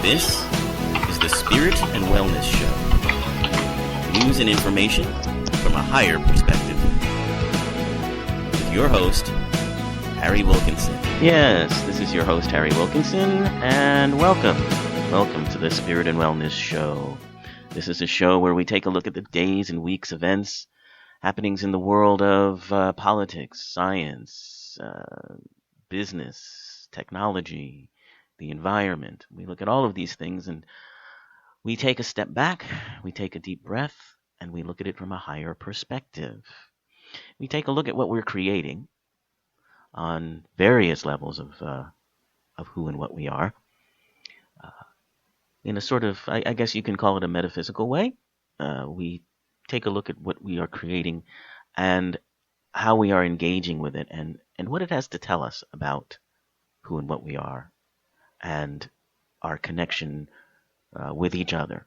This is the Spirit and Wellness Show. News and information from a higher perspective. With your host, Harry Wilkinson. Yes, this is your host, Harry Wilkinson, and welcome. Welcome to the Spirit and Wellness Show. This is a show where we take a look at the days and weeks, events, happenings in the world of politics, science, business, technology, the environment. We look at all of these things and we take a step back, we take a deep breath, and we look at it from a higher perspective. We take a look at what we're creating on various levels of who and what we are, in a sort of, I guess you can call it a metaphysical way. We take a look at what we are creating and how we are engaging with it, and what it has to tell us about who and what we are and our connection with each other.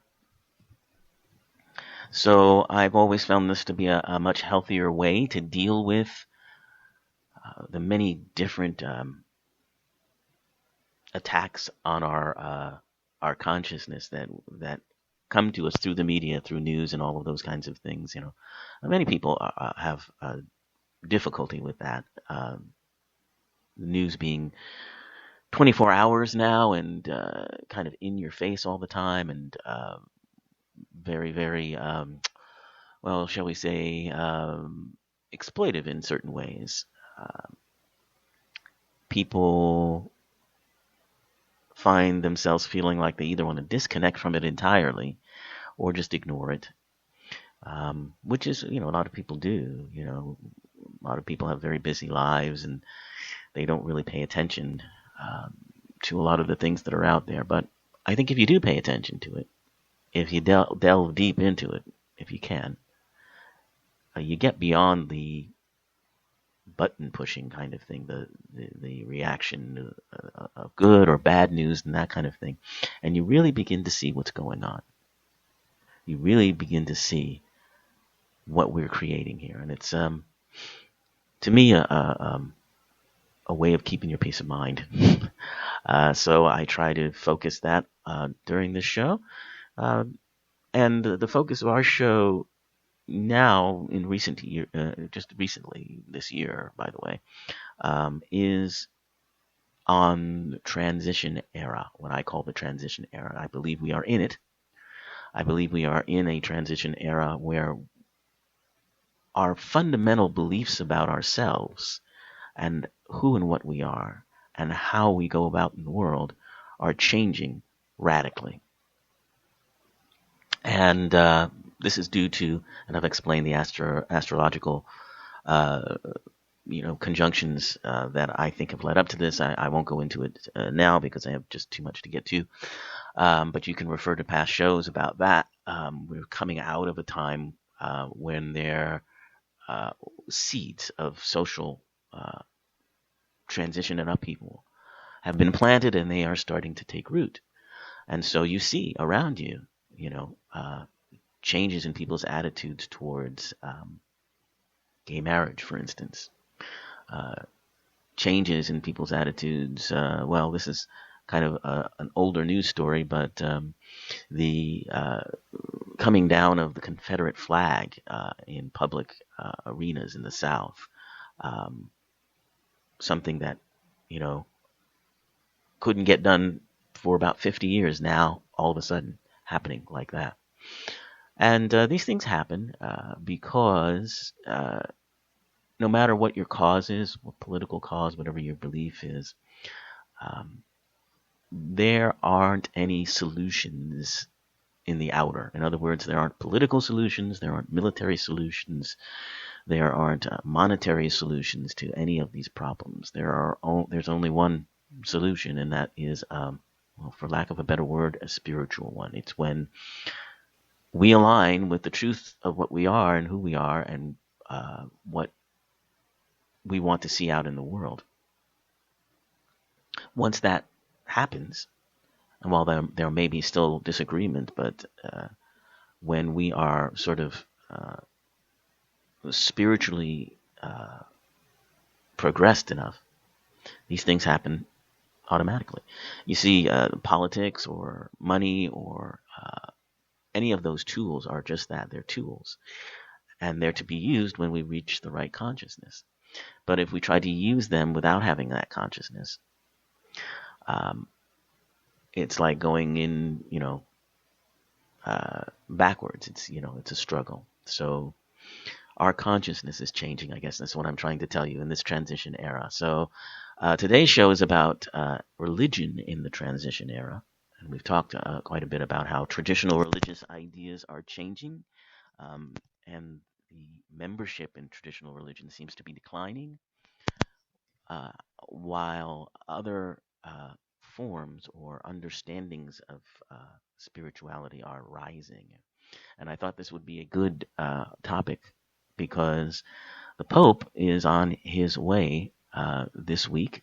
So I've always found this to be a much healthier way to deal with the many different attacks on our consciousness that come to us through the media, through news, and all of those kinds of things. You know, many people have difficulty with that. The news being 24 hours now and kind of in your face all the time, and very, very, well, shall we say, exploitive in certain ways. People find themselves feeling like they either want to disconnect from it entirely or just ignore it, which is, a lot of people do. A lot of people have very busy lives and they don't really pay attention to a lot of the things that are out there. But I think if you do pay attention to it, if you delve deep into it, if you can, you get beyond the button pushing kind of thing, the reaction of good or bad news and that kind of thing, and you really begin to see what's going on. You really begin to see what we're creating here, and it's to me a way of keeping your peace of mind. So I try to focus that during this show, and the focus of our show now in recent year, just recently this year, by the way, is on the transition era, what I call the transition era. I believe we are in it. I believe we are in a transition era where our fundamental beliefs about ourselves and who and what we are and how we go about in the world are changing radically. And this is due to, and I've explained the astrological, conjunctions that I think have led up to this. I won't go into it now because I have just too much to get to. But you can refer to past shows about that. We're coming out of a time when there seeds of social transition and upheaval have been planted, and they are starting to take root. And so you see around you, changes in people's attitudes towards gay marriage, for instance. Changes in people's attitudes. Well, this is kind of an older news story, but the coming down of the Confederate flag in public arenas in the South. Something that, couldn't get done for about 50 years, now all of a sudden happening like that. And these things happen because no matter what your cause is, what political cause, whatever your belief is, there aren't any solutions in the outer. In other words, there aren't political solutions, there aren't military solutions, there aren't monetary solutions to any of these problems. There's only one solution, and that is, for lack of a better word, a spiritual one. It's when we align with the truth of what we are and who we are and what we want to see out in the world. Once that happens, and while there may be still disagreement, but when we are sort of spiritually progressed enough, these things happen automatically. You see, politics or money or any of those tools are just that. They're tools. And they're to be used when we reach the right consciousness. But if we try to use them without having that consciousness, it's like going in, backwards. It's a struggle. So our consciousness is changing. I guess that's what I'm trying to tell you in this transition era. So today's show is about religion in the transition era. And we've talked quite a bit about how traditional religious ideas are changing. And the membership in traditional religion seems to be declining, while other forms or understandings of spirituality are rising. And I thought this would be a good topic because the Pope is on his way this week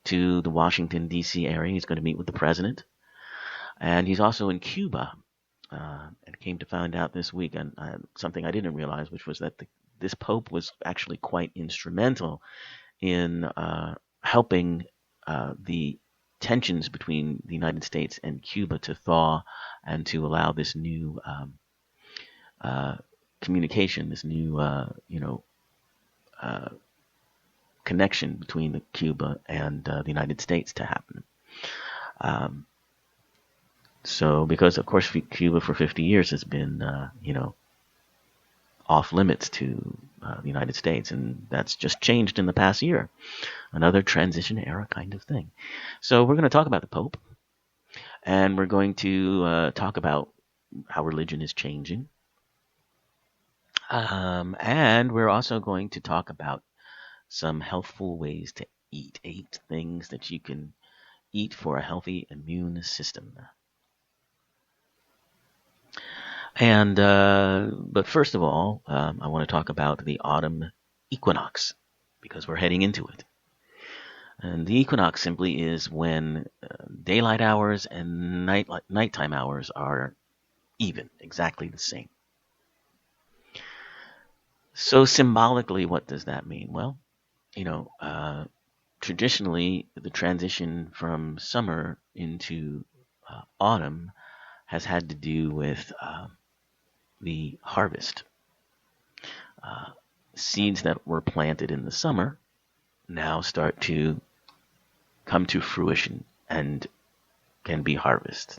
to the Washington, D.C. area. He's going to meet with the president. And he's also in Cuba. And came to find out this week, and something I didn't realize, which was that this Pope was actually quite instrumental in helping the tensions between the United States and Cuba to thaw and to allow this new communication, this new connection between Cuba and the United States to happen. So, because of course Cuba for 50 years has been, off limits to the United States, and that's just changed in the past year. Another transition era kind of thing. So we're going to talk about the Pope, and we're going to talk about how religion is changing. And we're also going to talk about some healthful ways to eat. 8 things that you can eat for a healthy immune system. And but first of all, I want to talk about the autumn equinox, because we're heading into it. And the equinox simply is when daylight hours and nighttime hours are even, exactly the same. So symbolically, what does that mean? Well, traditionally, the transition from summer into autumn has had to do with the harvest. Seeds that were planted in the summer now start to come to fruition and can be harvested.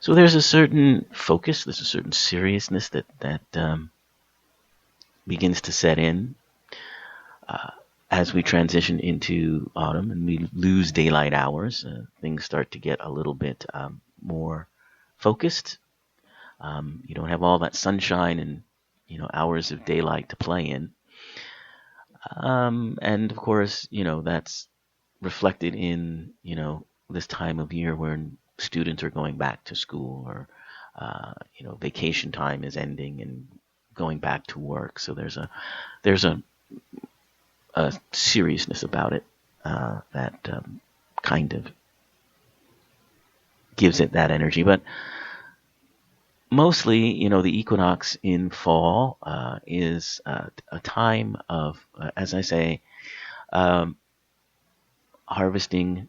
So there's a certain focus, there's a certain seriousness that begins to set in as we transition into autumn and we lose daylight hours. Things start to get a little bit more focused. You don't have all that sunshine and hours of daylight to play in. And of course, that's reflected in this time of year when students are going back to school, or vacation time is ending and going back to work. So there's a seriousness about it that kind of gives it that energy. But mostly, the equinox in fall is a time of, as I say, harvesting,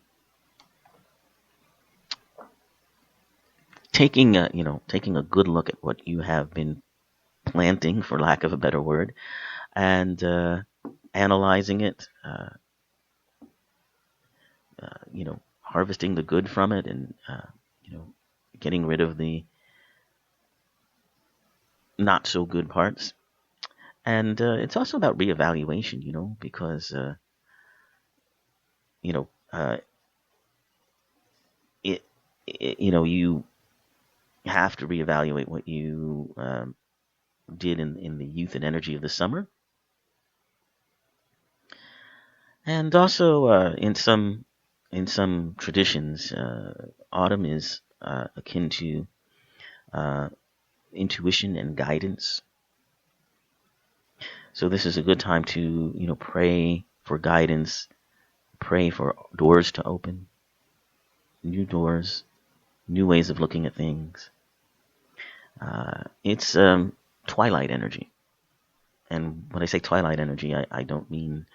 taking a good look at what you have been planting, for lack of a better word, and analyzing it, harvesting the good from it, and getting rid of the not so good parts. And it's also about reevaluation, because you have to reevaluate what you did in the youth and energy of the summer. And also in some traditions, autumn is akin to intuition and guidance. So this is a good time to pray for guidance, pray for doors to open, new doors, new ways of looking at things. It's twilight energy, and when I say twilight energy, I don't mean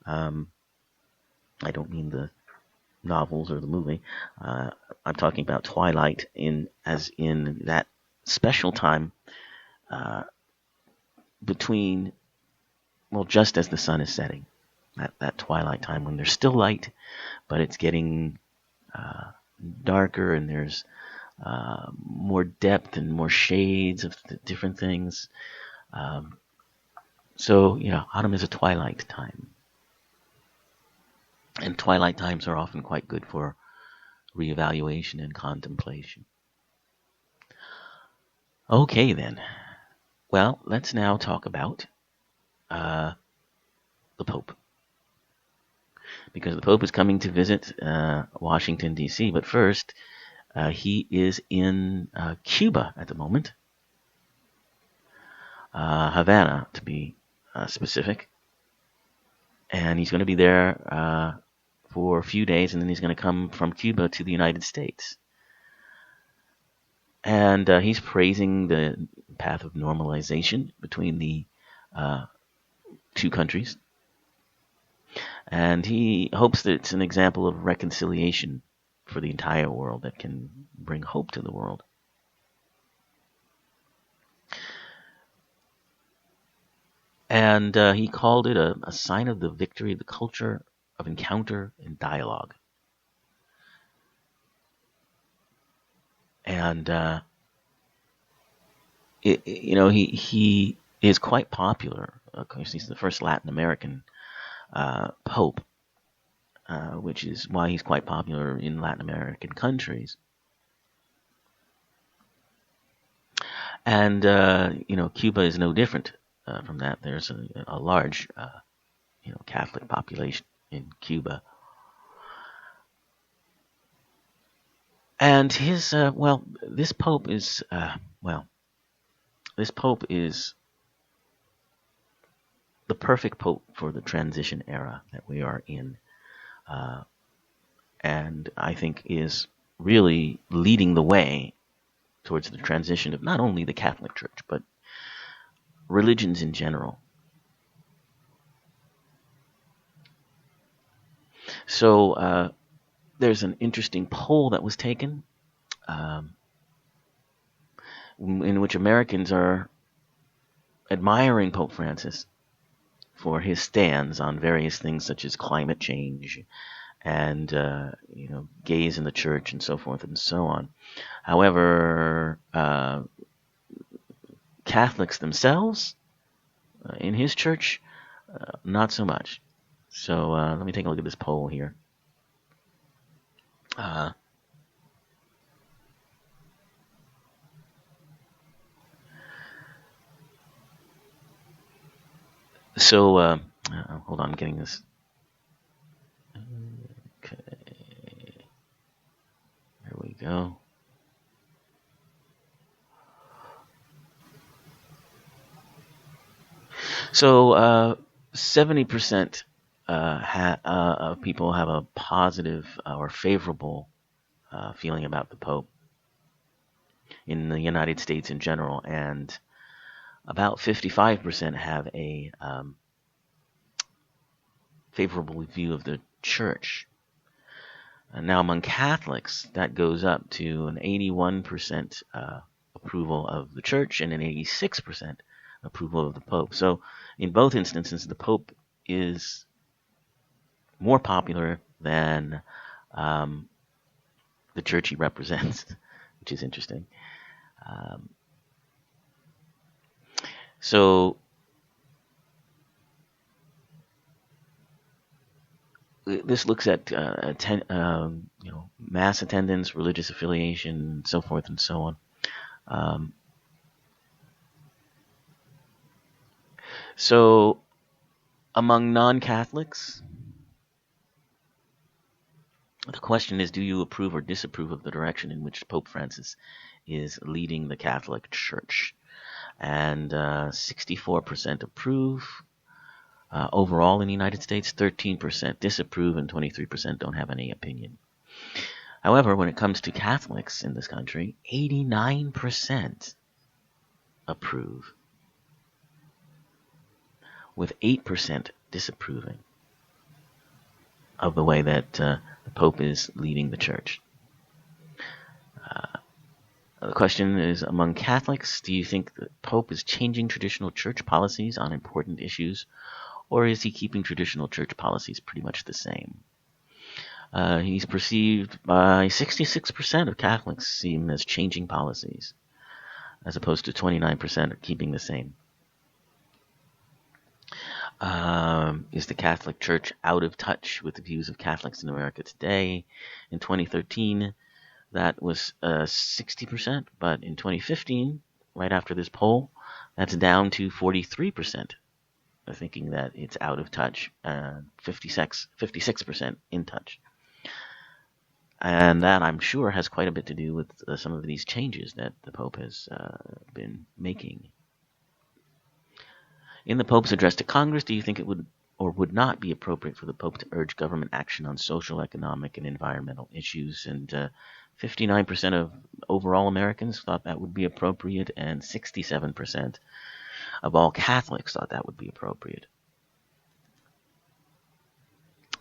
the novels or the movie. I'm talking about twilight as in that special time between, well, just as the sun is setting, that twilight time when there's still light, but it's getting darker, and there's more depth and more shades of different things. So, autumn is a twilight time. And twilight times are often quite good for reevaluation and contemplation. Okay, then. Well, let's now talk about the Pope. Because the Pope is coming to visit Washington, D.C., but first, he is in Cuba at the moment. Havana, to be specific. And he's going to be there for a few days, and then he's going to come from Cuba to the United States. And he's praising the path of normalization between the two countries. And he hopes that it's an example of reconciliation for the entire world that can bring hope to the world. And he called it a sign of the victory of the culture of encounter and dialogue. And he is quite popular. Of course, he's the first Latin American Pope, which is why he's quite popular in Latin American countries. And Cuba is no different from that. There's a large Catholic population in Cuba. And his this Pope is the perfect Pope for the transition era that we are in, and I think is really leading the way towards the transition of not only the Catholic Church but religions in general. So there's an interesting poll that was taken in which Americans are admiring Pope Francis for his stands on various things such as climate change and gays in the church and so forth and so on. However, Catholics themselves in his church, not so much. So let me take a look at this poll here. Hold on, I'm getting this. Okay. There we go. So 70% of people have a positive or favorable feeling about the Pope in the United States in general, and about 55% have a favorable view of the church. Now, among Catholics, that goes up to an 81% approval of the church and an 86% approval of the Pope. So, in both instances, the Pope is more popular than the church he represents, which is interesting. So this looks at mass attendance, religious affiliation, so forth and so on. So among non-Catholics, the question is, do you approve or disapprove of the direction in which Pope Francis is leading the Catholic Church? And 64% approve overall in the United States, 13% disapprove, and 23% don't have any opinion. However, when it comes to Catholics in this country, 89% approve, with 8% disapproving of the way that the the Pope is leading the church. The question is, among Catholics, do you think the Pope is changing traditional church policies on important issues, or is he keeping traditional church policies pretty much the same? He's perceived by 66% of Catholics see him as changing policies, as opposed to 29% of keeping the same. Is the Catholic Church out of touch with the views of Catholics in America today? In 2013, that was 60%, but in 2015, right after this poll, that's down to 43%, thinking that it's out of touch, 56% in touch. And that, I'm sure, has quite a bit to do with some of these changes that the Pope has been making. In the Pope's address to Congress, do you think it would or would not be appropriate for the Pope to urge government action on social, economic, and environmental issues? And 59% of overall Americans thought that would be appropriate, and 67% of all Catholics thought that would be appropriate.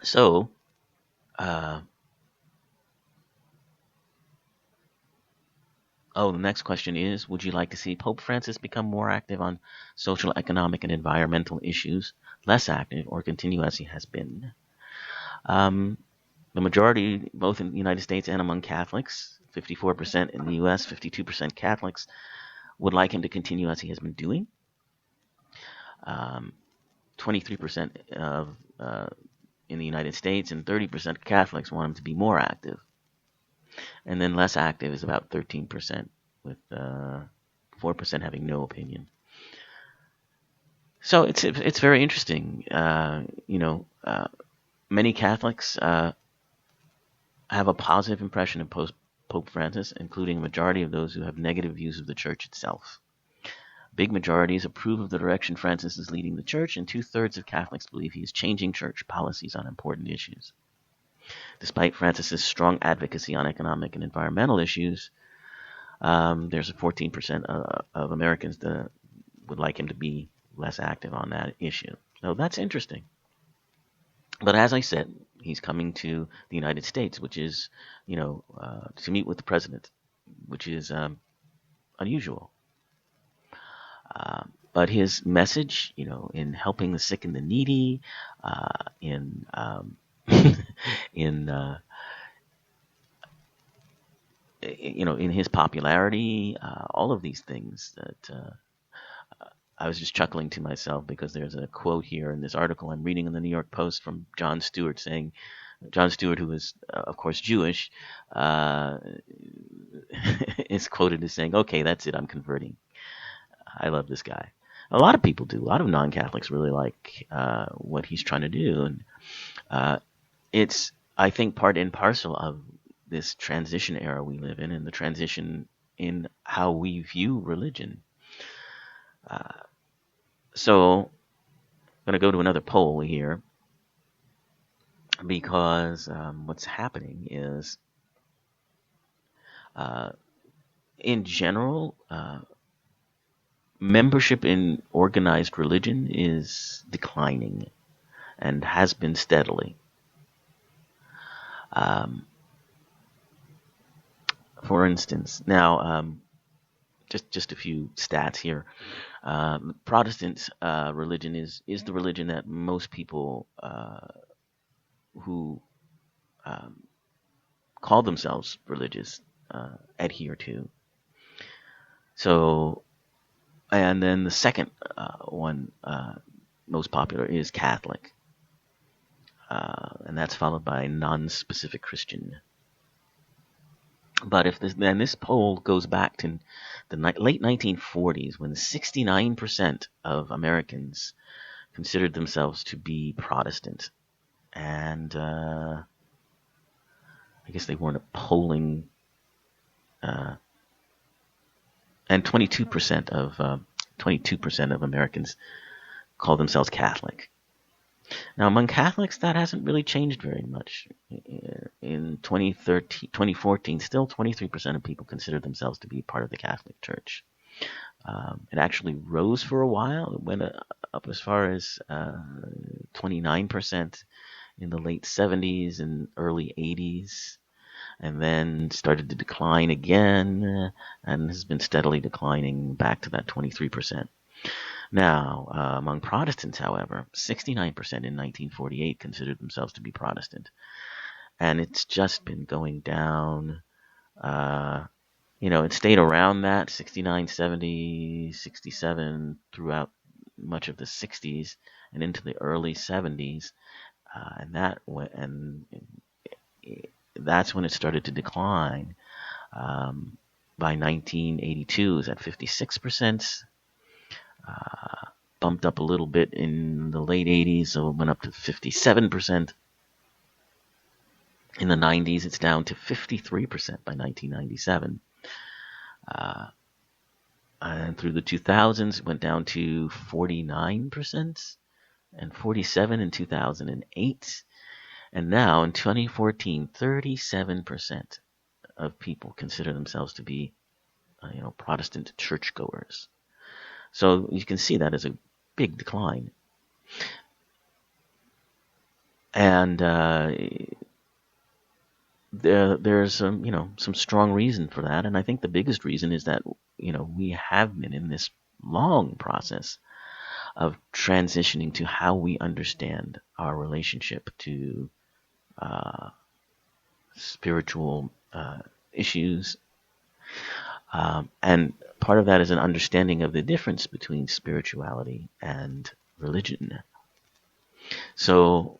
So, the next question is, would you like to see Pope Francis become more active on social, economic, and environmental issues, less active, or continue as he has been? The majority, both in the United States and among Catholics, 54% in the U.S., 52% Catholics, would like him to continue as he has been doing. 23% of in the United States and 30% of Catholics want him to be more active. And then less active is about 13%, with 4% having no opinion. So it's very interesting. Many Catholics have a positive impression of Pope Francis, including a majority of those who have negative views of the Church itself. Big majorities approve of the direction Francis is leading the Church, and 2/3 of Catholics believe he is changing Church policies on important issues. Despite Francis's strong advocacy on economic and environmental issues, there's a 14% of Americans that would like him to be less active on that issue. So that's interesting. But as I said, he's coming to the United States, which is, to meet with the president, which is unusual. But his message, in helping the sick and the needy, in his popularity, all of these things that I was just chuckling to myself because there's a quote here in this article I'm reading in the New York Post from Jon Stewart saying, Jon Stewart, who is, of course, Jewish, is quoted as saying, "Okay, that's it, I'm converting." I love this guy. A lot of people do. A lot of non-Catholics really like what he's trying to do. And it's, I think, part and parcel of this transition era we live in and the transition in how we view religion. So I'm going to go to another poll here because what's happening is, in general, membership in organized religion is declining and has been steadily. For instance, now, just a few stats here. Protestant religion is the religion that most people who call themselves religious adhere to. So, and then the second one most popular is Catholic, and that's followed by non-specific Christian. But if this poll goes back to the late 1940s, when 69% of Americans considered themselves to be Protestant, and I guess they weren't a polling, and 22% of Americans call themselves Catholic. Now, among Catholics, that hasn't really changed very much. In 2014, still 23% of people consider themselves to be part of the Catholic Church. It actually rose for a while. It went up as far as 29% in the late 70s and early 80s, and then started to decline again, and has been steadily declining back to that 23%. Now, among Protestants, however, 69% in 1948 considered themselves to be Protestant, and it's just been going down. It stayed around that 69, 70, 67 throughout much of the 60s and into the early 70s, and that's when it started to decline. By 1982, it was at 56%. Bumped up a little bit in the late 80s, so it went up to 57%. In the 90s, it's down to 53% by 1997. And through the 2000s, it went down to 49% and 47% in 2008. And now in 2014, 37% of people consider themselves to be, Protestant churchgoers. So you can see that as a big decline. And there's some strong reason for that, and I think the biggest reason is that we have been in this long process of transitioning to how we understand our relationship to spiritual issues, and part of that is an understanding of the difference between spirituality and religion. So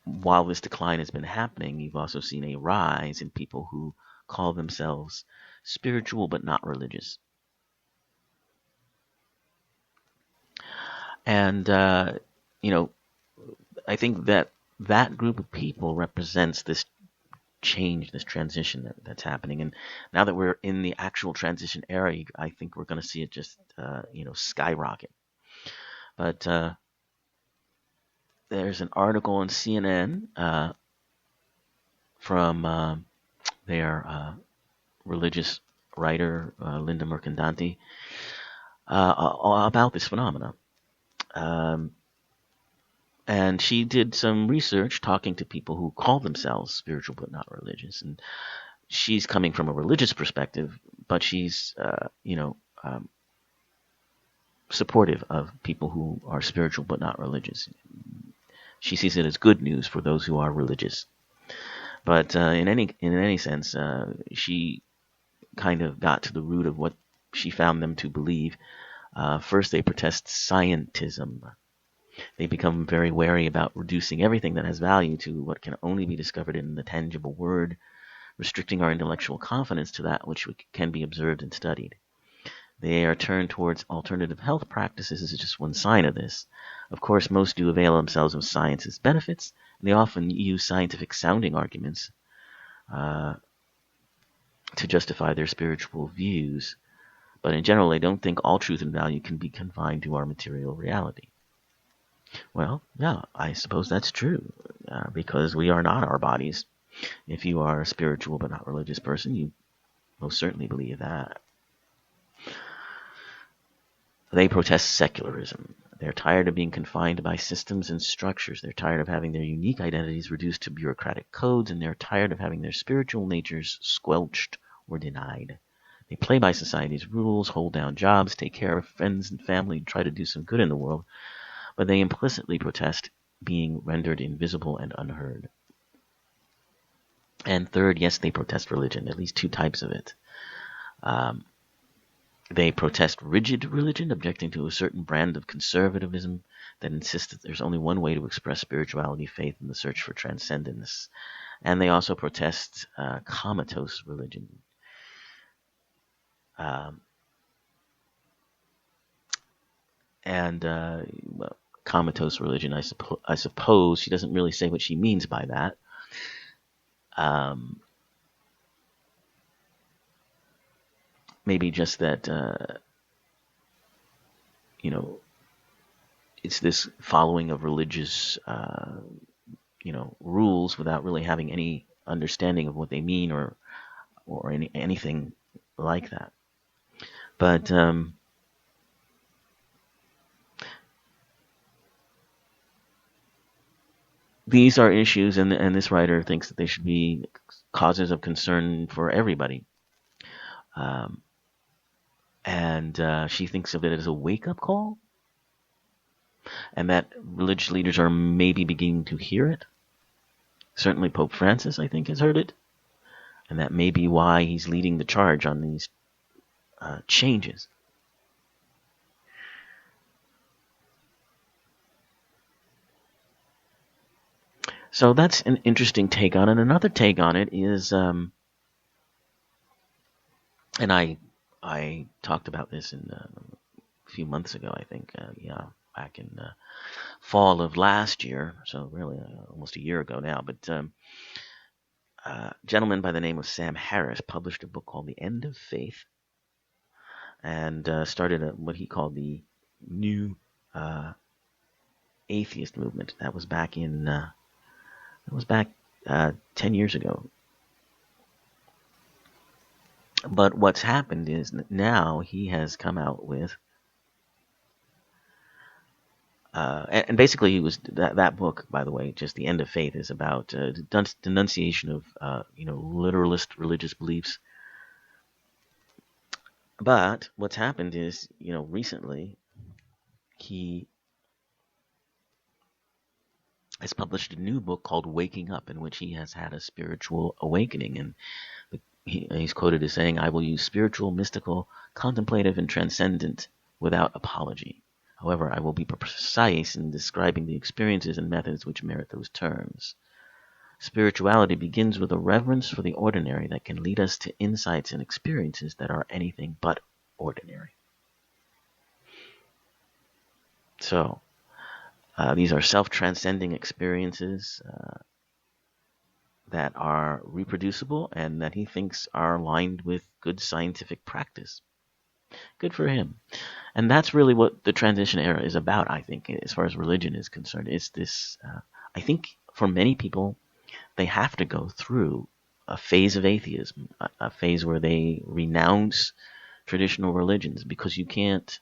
while this decline has been happening, you've also seen a rise in people who call themselves spiritual but not religious. And, I think that group of people represents this change, this transition that's happening. And now that we're in the actual transition era, I think we're going to see it just, skyrocket. But there's an article on CNN from their religious writer, Linda Mercandanti, about this phenomena. And she did some research talking to people who call themselves spiritual but not religious. And she's coming from a religious perspective, but she's, supportive of people who are spiritual but not religious. She sees it as good news for those who are religious. But in any sense, she kind of got to the root of what she found them to believe. First, they protest scientism. They become very wary about reducing everything that has value to what can only be discovered in the tangible word, restricting our intellectual confidence to that which can be observed and studied. They are turned towards alternative health practices as just one sign of this. Of course, most do avail themselves of science's benefits, and they often use scientific sounding arguments to justify their spiritual views. But in general, they don't think all truth and value can be confined to our material reality. Well, yeah, I suppose that's true, because we are not our bodies. If you are a spiritual but not religious person, you most certainly believe that. They protest secularism. They're tired of being confined by systems and structures. They're tired of having their unique identities reduced to bureaucratic codes, and they're tired of having their spiritual natures squelched or denied. They play by society's rules, hold down jobs, take care of friends and family, and try to do some good in the world, but they implicitly protest being rendered invisible and unheard. And third, yes, they protest religion, at least two types of it. They protest rigid religion, objecting to a certain brand of conservatism that insists that there's only one way to express spirituality, faith, and the search for transcendence. And they also protest comatose religion. Comatose religion, I suppose she doesn't really say what she means by that. Maybe just that, it's this following of religious, rules without really having any understanding of what they mean or anything like that. But these are issues, and this writer thinks that they should be causes of concern for everybody. And she thinks of it as a wake-up call, and that religious leaders are maybe beginning to hear it. Certainly Pope Francis, I think, has heard it, and that may be why he's leading the charge on these changes. So that's an interesting take on it. Another take on it is, and I talked about this in a few months ago, I think, back in fall of last year, so really almost a year ago now. But a gentleman by the name of Sam Harris published a book called The End of Faith, and started what he called the New Atheist Movement. That was back 10 years ago. But what's happened is now he has come out with, and basically he was that book, by the way, just The End of Faith, is about denunciation of literalist religious beliefs. But what's happened is, recently he has published a new book called Waking Up, in which he has had a spiritual awakening, and he's quoted as saying, "I will use spiritual, mystical, contemplative, and transcendent without apology. However, I will be precise in describing the experiences and methods which merit those terms. Spirituality begins with a reverence for the ordinary that can lead us to insights and experiences that are anything but ordinary." So, these are self-transcending experiences that are reproducible and that he thinks are aligned with good scientific practice. Good for him. And that's really what the transition era is about, I think, as far as religion is concerned. It's this, I think for many people, they have to go through a phase of atheism, a phase where they renounce traditional religions, because you can't,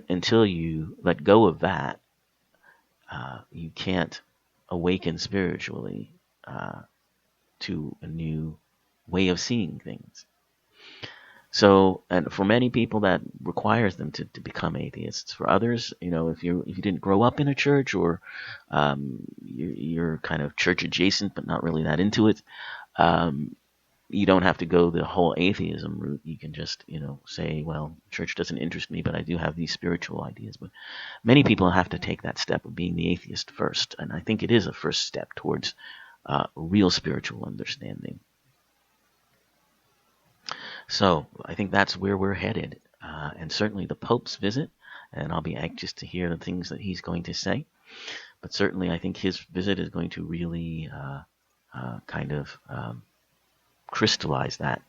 until you let go of that, you can't awaken spiritually to a new way of seeing things. So, and for many people, that requires them to become atheists. For others, if you didn't grow up in a church, or you're kind of church adjacent but not really that into it, you don't have to go the whole atheism route. You can just, say, well, church doesn't interest me, but I do have these spiritual ideas. But many people have to take that step of being the atheist first, and I think it is a first step towards real spiritual understanding. So I think that's where we're headed, and certainly the Pope's visit, and I'll be anxious to hear the things that he's going to say. But certainly I think his visit is going to really kind of crystallize that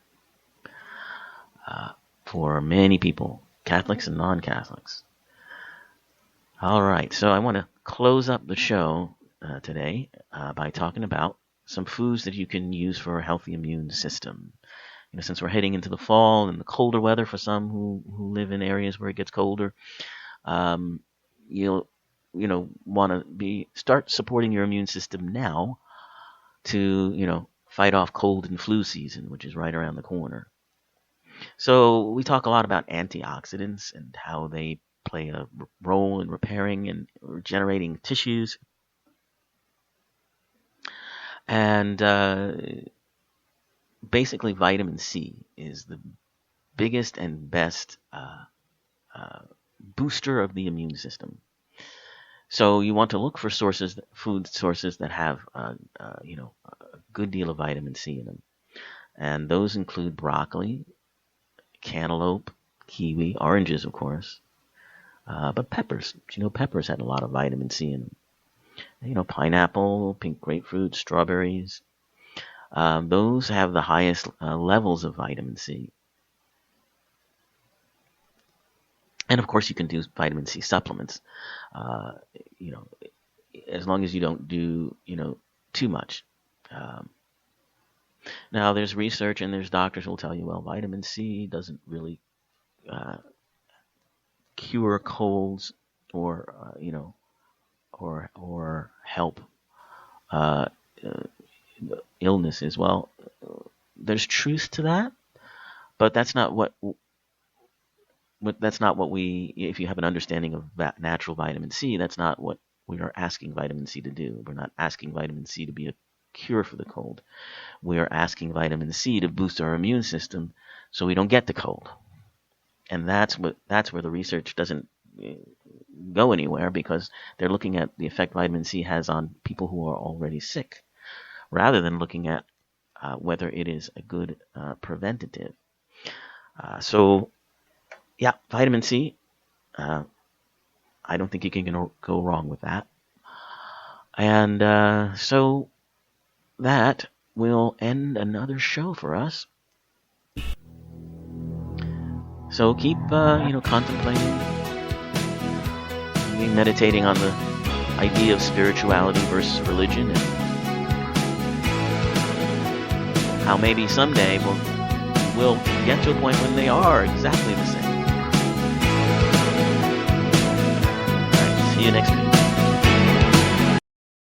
for many people, Catholics and non-Catholics. All right, so I want to close up the show today by talking about some foods that you can use for a healthy immune system. Since we're heading into the fall and the colder weather for some who live in areas where it gets colder, you'll want to start supporting your immune system now to fight off cold and flu season, which is right around the corner. So we talk a lot about antioxidants and how they play a role in repairing and regenerating tissues. And basically, vitamin C is the biggest and best booster of the immune system. So you want to look for food sources that have a good deal of vitamin C in them. And those include broccoli, cantaloupe, kiwi, oranges, of course, but peppers. Peppers had a lot of vitamin C in them. Pineapple, pink grapefruit, strawberries. Those have the highest levels of vitamin C. And of course, you can do vitamin C supplements, as long as you don't do, too much. Now, there's research and there's doctors who will tell you, well, vitamin C doesn't really cure colds or help uh, illnesses. Well, there's truth to that, but that's not what we. If you have an understanding of natural vitamin C, that's not what we are asking vitamin C to do. We're not asking vitamin C to be a cure for the cold. We are asking vitamin C to boost our immune system so we don't get the cold. And that's where the research doesn't go anywhere, because they're looking at the effect vitamin C has on people who are already sick, rather than looking at whether it is a good preventative. So, yeah, vitamin C, I don't think you can go wrong with that. And so that will end another show for us. So keep, contemplating, meditating on the idea of spirituality versus religion, and how maybe someday we'll get to a point when they are exactly the same. All right, see you next week.